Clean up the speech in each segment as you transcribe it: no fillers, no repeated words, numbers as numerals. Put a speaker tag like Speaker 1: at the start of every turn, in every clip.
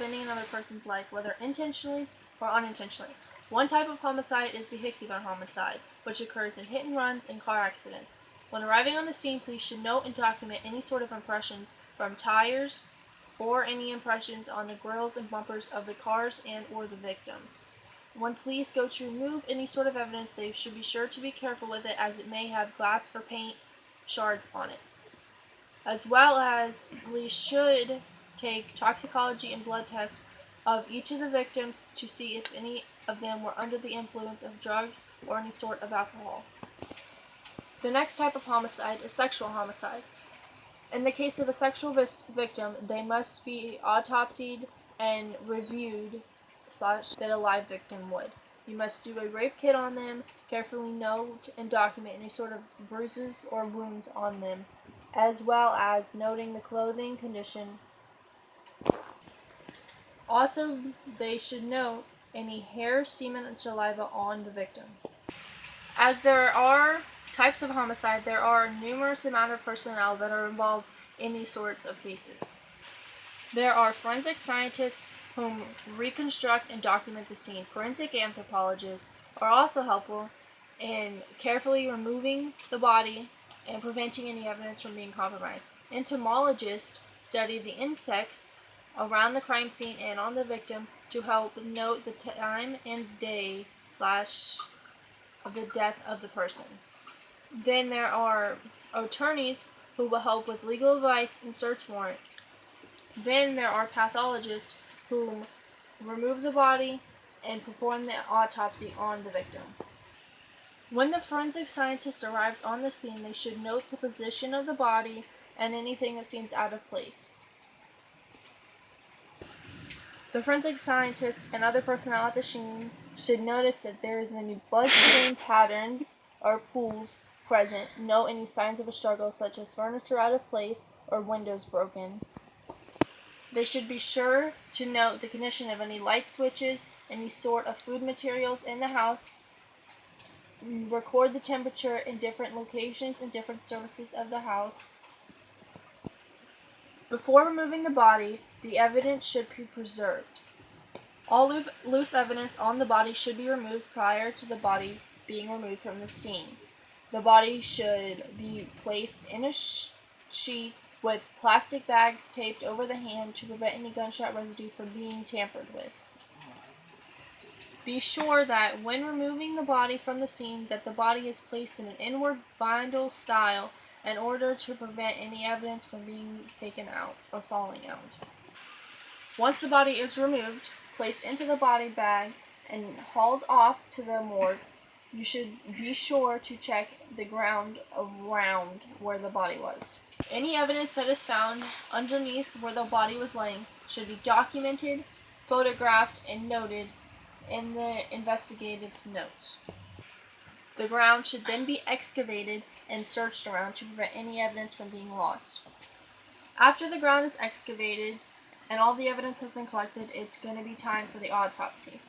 Speaker 1: ending another person's life, whether intentionally or unintentionally. One type of homicide is vehicular homicide, which occurs in hit and runs and car accidents. When arriving on the scene, police should note and document any sort of impressions from tires or any impressions on the grills and bumpers of the cars and or the victims. When police go to remove any sort of evidence, they should be sure to be careful with it, as it may have glass or paint shards on it. As well as police should take toxicology and blood tests of each of the victims to see if any of them were under the influence of drugs or any sort of alcohol. The next type of homicide is sexual homicide. In the case of a sexual victim, they must be autopsied and reviewed that a live victim would. You must do a rape kit on them, carefully note and document any sort of bruises or wounds on them, as well as noting the clothing condition. Also, they should note any hair, semen, and saliva on the victim. As there are types of homicide, there are numerous amount of personnel that are involved in these sorts of cases. There are forensic scientists whom reconstruct and document the scene. Forensic anthropologists are also helpful in carefully removing the body and preventing any evidence from being compromised. Entomologists study the insects around the crime scene and on the victim to help note the time and day / of the death of the person. Then there are attorneys who will help with legal advice and search warrants. Then there are pathologists who remove the body and perform the autopsy on the victim. When the forensic scientist arrives on the scene, they should note the position of the body and anything that seems out of place. The forensic scientist and other personnel at the scene should notice if there is any blood-stained patterns or pools present, note any signs of a struggle such as furniture out of place or windows broken. They should be sure to note the condition of any light switches, any sort of food materials in the house, record the temperature in different locations and different surfaces of the house. Before removing the body, the evidence should be preserved. All loose evidence on the body should be removed prior to the body being removed from the scene. The body should be placed in a sheet with plastic bags taped over the hand to prevent any gunshot residue from being tampered with. Be sure that when removing the body from the scene that the body is placed in an inward bindle style in order to prevent any evidence from being taken out or falling out. Once the body is removed, placed into the body bag, and hauled off to the morgue, you should be sure to check the ground around where the body was. Any evidence that is found underneath where the body was laying should be documented, photographed, and noted in the investigative notes. The ground should then be excavated and searched around to prevent any evidence from being lost. After the ground is excavated and all the evidence has been collected, it's going to be time for the autopsy.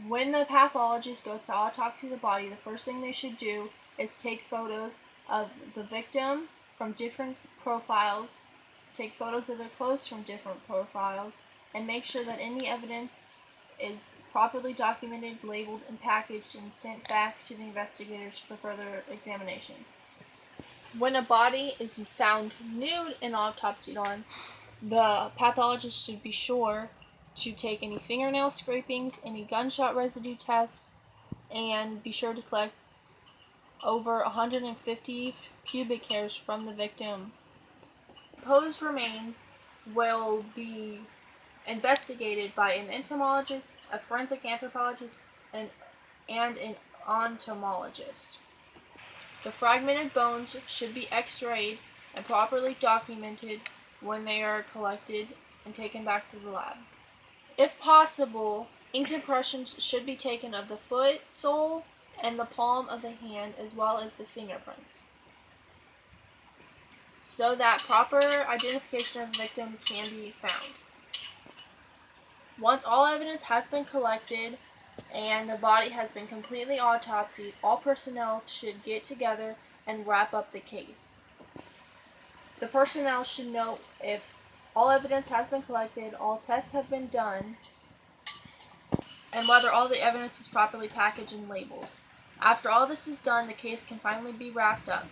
Speaker 1: When the pathologist goes to autopsy the body, the first thing they should do is take photos of the victim from different profiles, take photos of their clothes from different profiles, and make sure that any evidence is properly documented, labeled, and packaged and sent back to the investigators for further examination. When a body is found nude and autopsied on, the pathologist should be sure to take any fingernail scrapings, any gunshot residue tests, and be sure to collect over 150 pubic hairs from the victim. Proposed remains will be investigated by an entomologist, a forensic anthropologist, and an entomologist. The fragmented bones should be x-rayed and properly documented when they are collected and taken back to the lab. If possible, inked impressions should be taken of the foot, sole, and the palm of the hand, as well as the fingerprints, so that proper identification of the victim can be found. Once all evidence has been collected and the body has been completely autopsied, all personnel should get together and wrap up the case. The personnel should note if all evidence has been collected, all tests have been done, and whether all the evidence is properly packaged and labeled. After all this is done, the case can finally be wrapped up.